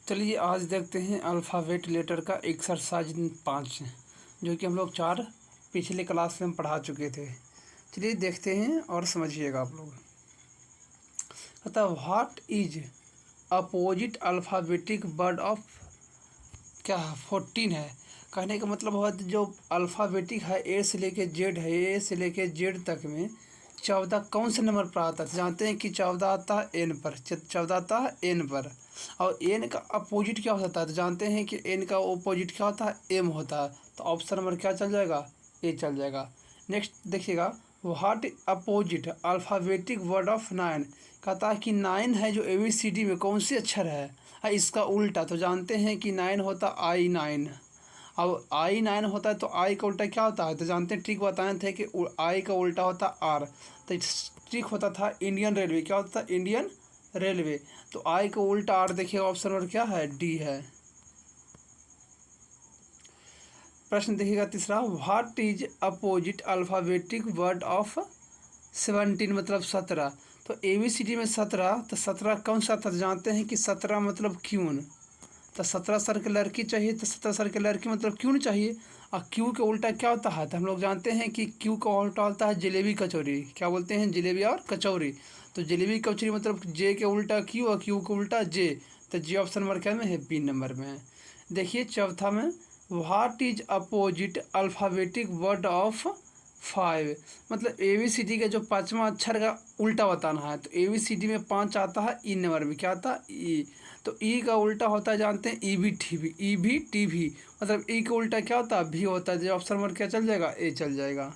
चलिए आज देखते हैं अल्फ़ाबेट लेटर का एक्सरसाइज 5 जो कि हम लोग 4 पिछले क्लास में पढ़ा चुके थे। चलिए देखते हैं और समझिएगा आप लोग। अतः what is opposite alphabetic word of क्या 14 है। कहने का मतलब हुआ जो अल्फ़ाबेटिक है ए से लेके जेड है, ए से लेके जेड तक में 14 कौन से नंबर पर आता है। जानते हैं कि 14 आता है एन पर, 14 आता है एन पर। और एन का अपोजिट क्या होता है तो जानते हैं कि एन का अपोजिट क्या होता है एम होता है। तो ऑप्शन नंबर क्या चल जाएगा, ए चल जाएगा। नेक्स्ट देखिएगा, what opposite alphabetic word of 9। कहता है कि 9 है जो ABCD में कौन से अक्षर है इसका उल्टा। तो जानते हैं कि 9 होता I9। अब I9 होता है तो आई का उल्टा क्या होता है तो जानते हैं, ट्रिक बताए थे कि आई का उल्टा होता आर। तो ट्रिक होता था इंडियन रेलवे, क्या होता था इंडियन रेलवे। तो आई का उल्टा आर देखिएगा, ऑप्शन नंबर क्या है डी है। प्रश्न देखिएगा तीसरा, what is opposite alphabetic word of 17 मतलब 17। तो ABCD में 17, तो 17 कौन सा था जानते हैं कि 17 मतलब क्यून। तो 17 सर के लड़की चाहिए, तो 17 सर के लड़की मतलब क्यून चाहिए। और क्यू का उल्टा क्या होता है तो हम लोग जानते हैं कि क्यू का उल्टा होता है जलेबी कचौरी। क्या बोलते हैं, जलेबी और कचौरी। तो जलेबी कचौरी मतलब जे के उल्टा क्यू और क्यू का उल्टा जे। तो जे ऑप्शन नंबर क्या में है, बी नंबर में है। देखिए चौथा में, what is opposite alphabetic word of 5। मतलब ABCD का जो 5वां अक्षर का उल्टा बताना है। तो ABCD में 5 आता है ई नंबर में, क्या आता है ई। तो ई का उल्टा होता है जानते हैं EBTV मतलब ई का उल्टा क्या होता है भी होता है। जो ऑप्शन नंबर क्या चल जाएगा, ए चल जाएगा।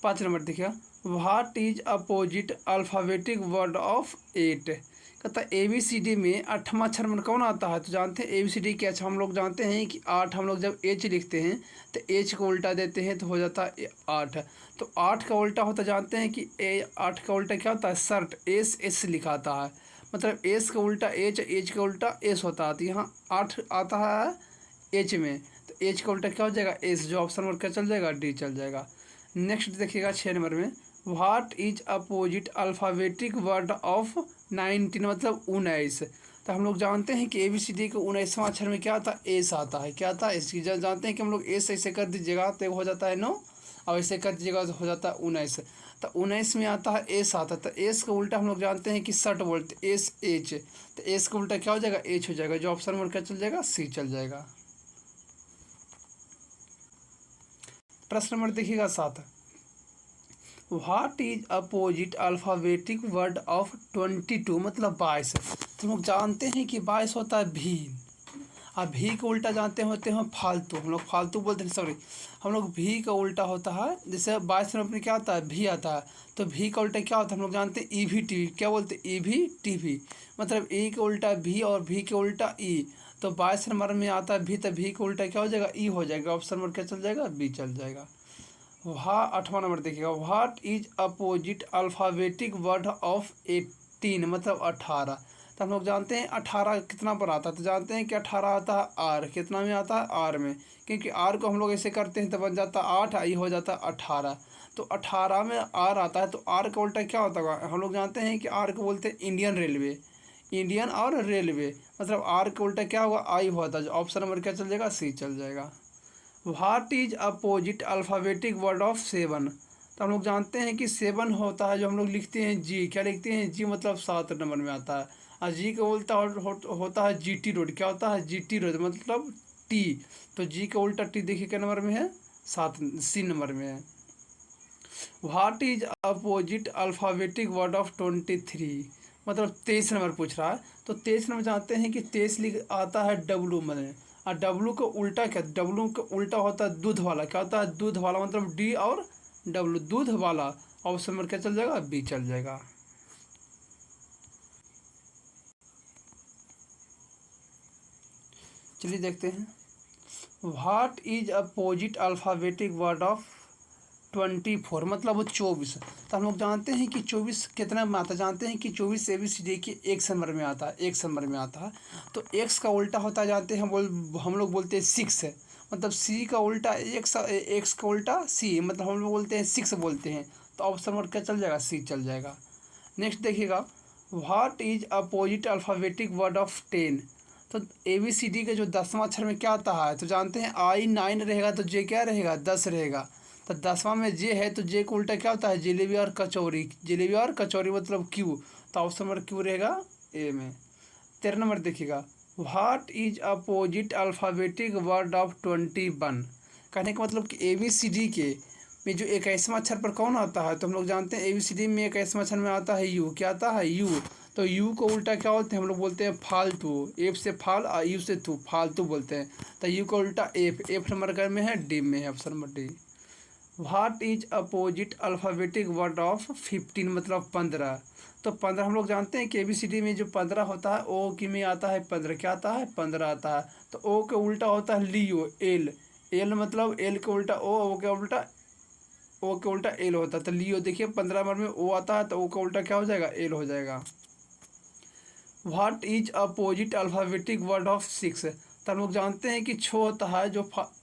5 नंबर देखिए, what is opposite alphabetic word of 8। कहता है ABCD में 8वां अक्षर में कौन आता है तो जानते हैं ABCD के अच्छा हम लोग जानते हैं कि 8 हम लोग जब एच लिखते हैं तो एच को उल्टा देते हैं तो हो जाता है 8। तो 8 का उल्टा होता जानते हैं कि 8 का उल्टा क्या होता है शर्ट, एस लिखाता है। मतलब एस का उल्टा एच का उल्टा एस होता है। तो यहाँ 8 आता है एच में, तो एच का उल्टा क्या हो जाएगा एस। जो ऑप्शन नंबर क्या चल जाएगा, डी चल जाएगा। नेक्स्ट देखिएगा 6 नंबर में, what is opposite alphabetic word of 19 मतलब 19। तो हम लोग जानते हैं कि ABCD के 19वां अक्षर में क्या आता है एस आता है। क्या आता है इसकी जानते हैं कि हम लोग एस ऐसे कर दीजिएगा तो हो जाता है 9, और ऐसे कर दीजिएगा तो हो जाता है 19। तो 19 में आता है एस आता है। तो एस का उल्टा हम लोग जानते हैं कि शर्ट बोलते एस एच। तो एस का उल्टा क्या हो जाएगा एच हो जाएगा। जो ऑप्शन नंबर क्या चल जाएगा, सी चल जाएगा। प्रश्न नंबर देखिएगा 7, what is opposite alphabetic word of 22 मतलब 22। तो लोग जानते हैं कि 22 होता है भी, और भी का उल्टा जानते होते हैं फालतू। हम लोग फालतू बोलते हैं, सॉरी हम लोग भी का उल्टा होता है। जैसे 22 में अपने क्या आता है भी आता है। तो भी का उल्टा क्या होता है हम लोग जानते हैं EVTV। क्या बोलते हैं EVTV मतलब ई का उल्टा भी और भी के उल्टा ई। तो 22 नंबर में आता है भी, तो भी का उल्टा क्या हो जाएगा ई हो जाएगा। ऑप्शन नंबर क्या चल जाएगा, बी चल जाएगा। 8वां नंबर देखिएगा, what is opposite alphabetic word of 18 मतलब 18। तो हम लोग जानते हैं 18 कितना पर आता है तो जानते हैं कि 18 आता है आर। कितना में आता है आर में, क्योंकि आर को हम लोग ऐसे करते हैं तो बन जाता है 8, आई हो जाता है 18। तो 18 में आर आता है। तो आर का उल्टा क्या होता है हम लोग जानते हैं कि आर को बोलते हैं इंडियन रेलवे। इंडियन और रेलवे मतलब आर का उल्टा क्या होगा आई होता है। ऑप्शन नंबर क्या चल जाएगा, सी चल जाएगा। What is opposite alphabetic word of 7। तो हम लोग जानते हैं कि 7 होता है जो हम लोग लिखते हैं जी। क्या लिखते हैं जी मतलब 7 नंबर में आता है। और जी का उल्टा होता है GT रोड। क्या होता है GT रोड मतलब टी। तो जी का उल्टा टी देखिए क्या नंबर में है, 7 सी नंबर में है। What is opposite alphabetic word of 23 मतलब 23 नंबर पूछ रहा है। तो 23 नंबर जानते हैं कि 23 लिख आता है डब्लू में। और डब्लू का उल्टा क्या, डब्लू का उल्टा होता है दूध वाला। क्या होता है दूध वाला मतलब डी और डब्लू दूध वाला। ऑप्शन नंबर क्या चल जाएगा, बी चल जाएगा। चलिए देखते हैं, what is opposite alphabetic word of 24 मतलब वो 24। तो हम लोग जानते हैं कि 24 कितना में आता है, जानते हैं कि 24 ABCD के एक नंबर में आता है, एक नंबर में आता है। तो एक्स का उल्टा होता है जानते हैं हम लोग बोलते हैं 6 है। मतलब सी का उल्टा एक्स का उल्टा सी मतलब हम लोग बोलते हैं 6 बोलते हैं। तो ऑप्शन नंबर क्या चल जाएगा, सी चल जाएगा। नेक्स्ट देखिएगा, what is opposite alphabetic word of 10। तो ABCD के जो 10वां अक्षर में क्या आता है तो जानते हैं I 9 रहेगा तो J क्या रहेगा 10 रहेगा। तो 10वां में J है तो J को उल्टा क्या होता है जलेबी और कचौरी, जलेबी और कचौरी मतलब Q। तो ऑप्शन नंबर Q रहेगा A में। 13 नंबर देखिएगा, what is opposite alphabetic word of 21। कहने का मतलब कि ABCD के में जो 21वां अक्षर पर कौन आता है तो हम लोग जानते हैं ABCD में 21वां अक्षर में आता है U। क्या आता है U। तो U को उल्टा क्या बोलते हैं हम लोग बोलते हैं फालतू। F से फाल और U से तू, फालतू बोलते हैं। तो U को उल्टा F नंबर का में है D में है, option number D। What is opposite alphabetic word of 15 मतलब 15। तो 15 हम लोग जानते हैं कि ABCD में जो 15 होता है O की में आता है 15, क्या आता है 15 आता है। तो O के उल्टा होता है लियो, L मतलब L के उल्टा O के उल्टा L होता है। तो लियो देखिए 15 नंबर में O आता है तो O का उल्टा क्या हो जाएगा L हो जाएगा। What is opposite alphabetic word of 6। तो हम लोग जानते हैं कि छो होता है जो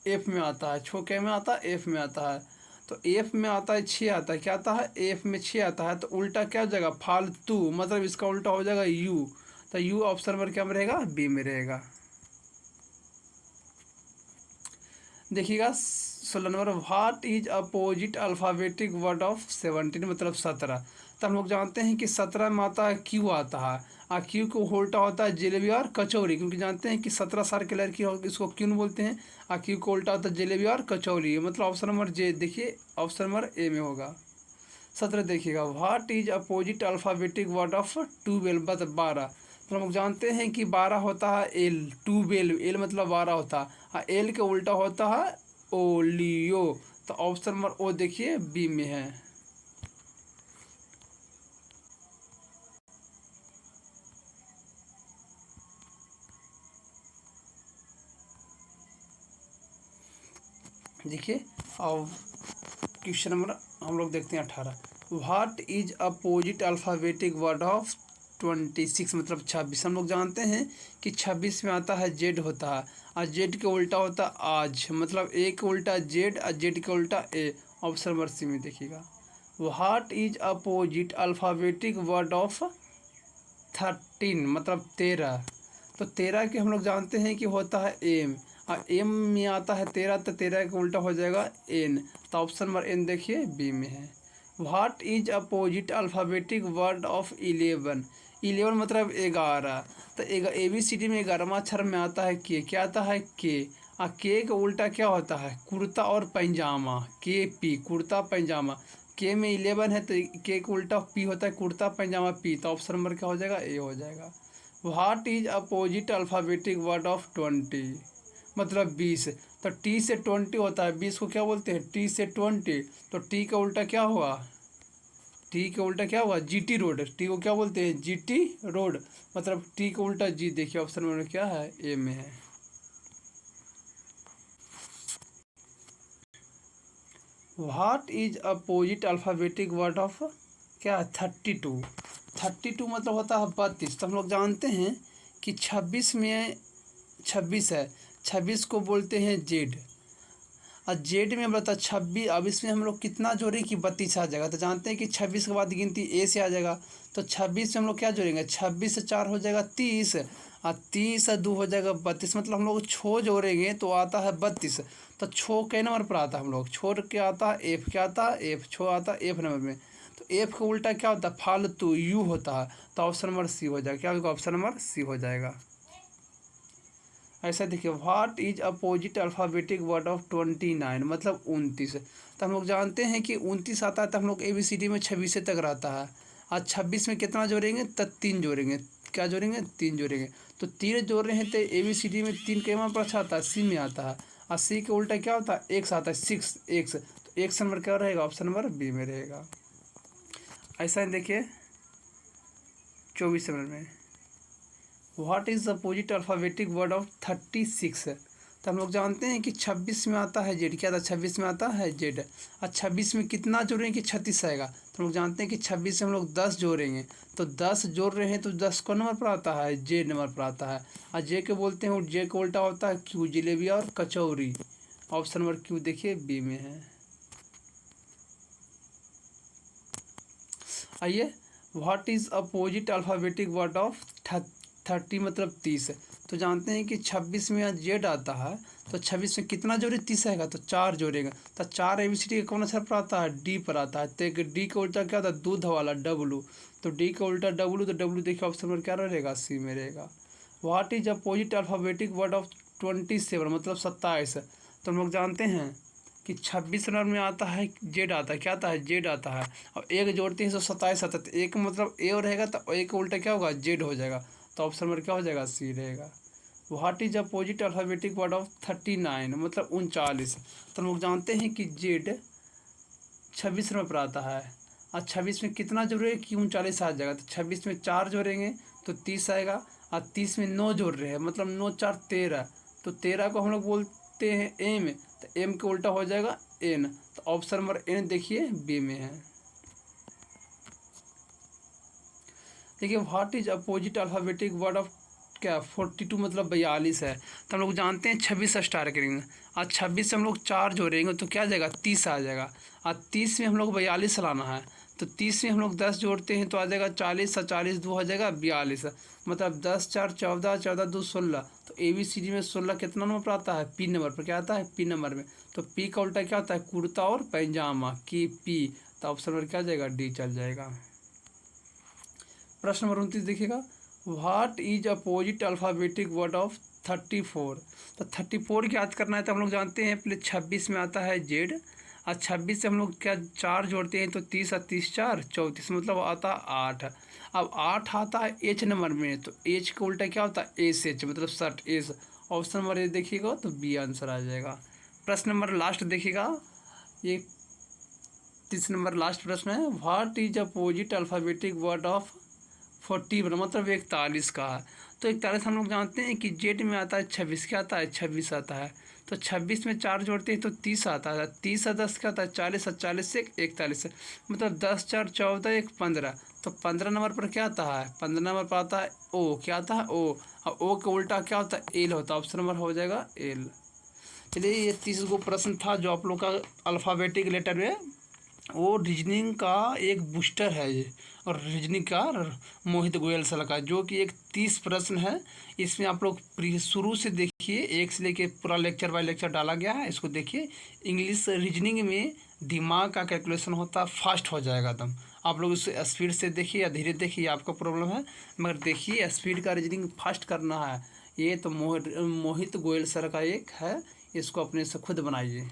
F में आता है, छो क्या में आता है F में आता है। तो F में आता है 6 आता है, क्या आता है F में 6 आता है। तो उल्टा क्या हो जाएगा फालतू, मतलब इसका उल्टा हो जाएगा U। तो U ऑप्शन नंबर क्या में रहेगा B में रहेगा। देखिएगा 16 number, what is opposite alphabetic word of 17 मतलब 17। तो हम लोग जानते हैं कि 17 में आता है Q आता है और Q को उल्टा होता है जलेबी और कचौरी, क्योंकि जानते हैं कि 17 साल की लड़की हो इसको क्यों बोलते हैं और Q को उल्टा होता है जलेबी और कचौरी, मतलब ऑप्शन नंबर J देखिए ऑप्शन नंबर A में होगा। 17 देखिएगा, what is opposite alphabetic word of 12 मतलब 12। तो हम लोग जानते हैं कि 12 होता है L, 12 L मतलब 12 होता है और L के उल्टा होता है ओलियो। तो ऑप्शन नंबर O देखिए B में है। देखिए और क्वेश्चन नंबर हम लोग देखते हैं 18, what is opposite alphabetic word of 26 मतलब 26। हम लोग जानते हैं कि 26 में आता है जेड होता है और जेड के उल्टा होता है आज, मतलब A के उल्टा जेड और जेड के उल्टा A, ऑप्शन नंबर C में देखिएगा। What is opposite alphabetic word of 13 मतलब 13। तो 13 के हम लोग जानते हैं कि होता है एम और एम में आता है 13, तो 13 का उल्टा हो जाएगा एन। तो ऑप्शन नंबर एन देखिए बी में है। What is opposite alphabetic word of 11। 11 मतलब 11। तो ABCD में 11वां अक्षर में आता है के, क्या आता है के और के का उल्टा क्या होता है कुर्ता और पैजामा, KP कुर्ता पैजामा। के में 11 है तो के का उल्टा पी होता है कुर्ता पैजामा पी। तो ऑप्शन नंबर क्या हो जाएगा ए हो जाएगा। What is opposite alphabetic word of 20 मतलब 20। तो T से 20 होता है, 20 को क्या बोलते हैं T से 20। तो T का उल्टा क्या हुआ, T का उल्टा क्या हुआ GT रोड, T को क्या बोलते हैं GT रोड, मतलब T का उल्टा G देखिए ऑप्शन नंबर क्या है ए में है। What is opposite alphabetic word of क्या है 32। 32 मतलब होता है 32। तो हम लोग जानते हैं कि 26 में 26 है, 26 को बोलते हैं जेड और जेड में हम लोग 26। अब इसमें हम लोग कितना जोड़ें कि 32 आ जाएगा। तो जानते हैं कि 26 के बाद गिनती ए से आ जाएगा। तो 26 में हम लोग क्या जोड़ेंगे 26 से 4 हो जाएगा 30 और 30 से 2 हो जाएगा 32, मतलब हम लोग छो जोड़ेंगे तो आता है 32। तो छो कै नंबर पर आता है हम लोग छोड़ के आता है एफ, क्या आता है एफ, छो आता है एफ नंबर में। तो एफ का उल्टा क्या होता है फालतू यू होता है। तो ऑप्शन नंबर सी हो जाएगा, क्या होगा ऑप्शन नंबर सी हो जाएगा। ऐसा देखिए, what is opposite alphabetic word of 29 मतलब 29। तो हम लोग जानते हैं कि 29 आता है तो हम लोग ABCD में 26 तक रहता है और 26 में कितना जोड़ेंगे तो 3 जोड़ेंगे, क्या जोड़ेंगे 3 जोड़ेंगे। तो 3 जोड़ रहे हैं तो ABCD में 3 के मान पर अच्छा आता है C में आता है और C के उल्टा क्या होता है एक्स आता है 6 एक्स। तो एक्स नंबर क्या रहेगा ऑप्शन नंबर बी में रहेगा। ऐसा ही देखिए 24 नंबर में, what is opposite alphabetic word of 36। तो हम लोग जानते हैं कि 26 में आता है जेड, क्या था 26 में आता है जेड और 26 में कितना जोड़ेंगे कि 36 आएगा। तो हम लोग जानते हैं कि 26 से हम लोग 10 जोड़ेंगे तो 10 जोड़ रहे हैं तो 10 को नंबर पर आता है जे नंबर पर आता है और जे के बोलते हैं जे को उल्टा होता है क्यू, जलेबी और कचौरी। ऑप्शन नंबर क्यू देखिए बी में है। आइए what is opposite alphabetic word of 30 मतलब 30। तो जानते हैं कि 26 में जेड आता है, तो 26 में कितना जोड़े 30 आएगा, तो 4 जोड़ेगा। तो 4 ABCD कौन अक्षर पर आता है, डी पर आता है। तो एक डी का उल्टा क्या होता है, दूध वाला डब्लू। तो डी का उल्टा डब्लू, तो डब्लू देखिए ऑप्शन पर क्या रहेगा, सी में रहेगा। What is opposite alphabetic word of 27 मतलब 27। तो हम लोग जानते हैं कि 26 नंबर में आता है जेड आता है, क्या आता है, जेड आता है। और एक जोड़ते हैं तो 27 आता है। तो एक मतलब ए और रहेगा, तो ए का उल्टा क्या होगा, जेड हो जाएगा। तो ऑप्शन नंबर क्या हो जाएगा, सी रहेगा। What is opposite alphabetic word of 39 मतलब 39। तो हम लोग जानते हैं कि जेड 26 नंबर पर आता है। और 26 में कितना जोड़ेंगे कि 39 आ जाएगा। तो 26 में 4 जोड़ेंगे तो 30 आएगा। और 30 में 9 जोड़ रहे हैं, मतलब 9 4 13। तो 13 को हम लोग बोलते हैं एम। तो एम का उल्टा हो जाएगा एन। तो ऑप्शन नंबर एन देखिए बी में है। देखिए what is opposite alphabetic word of क्या 42 मतलब 42 है। तो हम लोग जानते हैं 26 से स्टार्ट करेंगे। और 26 से हम लोग 4 जोड़ेंगे तो क्या आ जाएगा, 30 आ जाएगा। और 30 में हम लोग 42 लाना है। तो 30 में हम लोग 10 जोड़ते हैं तो आ जाएगा 40 और 40 2 हो जाएगा 42। मतलब 10 4 14 14 2 16। तो ABCD में 16 कितना नंबर पर आता है, पी नंबर पर। क्या आता है, पी नंबर में। तो पी का उल्टा क्या होता है, कुर्ता और पैजामा की पी। तो ऑप्शन नंबर क्या जाएगा, डी चल जाएगा। प्रश्न नंबर 29 देखिएगा। What is opposite alphabetic word of 34। तो 34 याद करना है। तो हम लोग जानते हैं पहले 26 में आता है जेड। और 26 से हम लोग क्या 4 जोड़ते हैं तो 30 और 30 4 34 मतलब आता है 8। अब 8 आता है एच नंबर में। तो एच का उल्टा क्या होता है, एस एच मतलब shirt S. Option number A देखिएगा तो बी आंसर आ जाएगा। प्रश्न नंबर लास्ट देखिएगा, ये 30 नंबर लास्ट प्रश्न है। What is opposite alphabetic word of 40 मतलब 41 का है। तो 41 हम लोग जानते हैं कि जेड में आता है 26, क्या आता है, 26 आता है। तो 26 में 4 जोड़ते हैं तो 30 आता है। 30 और 10 क्या आता है, 40 और 40 से 41 मतलब 10 4 14 1 15। तो 15 नंबर पर क्या आता है, 15 नंबर पर आता है ओ। क्या आता है, ओ। और ओ का उल्टा क्या होता है, एल होता है। ऑप्शन नंबर हो जाएगा एल। चलिए ये 30 गो प्रश्न था जो आप लोग का अल्फ़ाबेटिक लेटर में। वो रीजनिंग का एक बूस्टर है ये। और रीजनिंग का मोहित गोयल सर का जो कि एक 30 प्रश्न है। इसमें आप लोग शुरू से देखिए, एक से लेके पूरा लेक्चर बाय लेक्चर डाला गया है, इसको देखिए। इंग्लिश रीजनिंग में दिमाग का कैलकुलेशन होता है, फास्ट हो जाएगा एकदम। आप लोग इसे स्पीड से देखिए या धीरे देखिए, आपका प्रॉब्लम है। मगर देखिए स्पीड का रीजनिंग फास्ट करना है। ये तो मोहित गोयल सर का एक है, इसको अपने से खुद बनाइए।